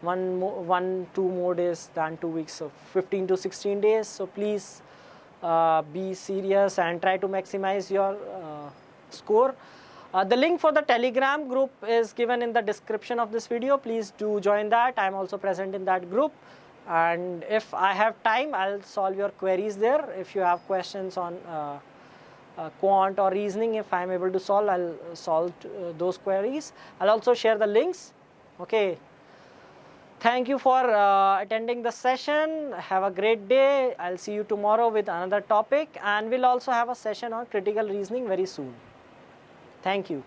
two more days than 2 weeks, so 15 to 16 days. So please be serious and try to maximize your score. The link for the Telegram group is given in the description of this video. Please do join that. I am also present in that group, and if I have time, I'll solve your queries there. If you have questions on quant or reasoning, if I'm able to solve, I'll solve those queries. I'll also share the links. Okay, thank you for attending the session. Have a great day. I'll see you tomorrow with another topic, and we'll also have a session on critical reasoning very soon. Thank you.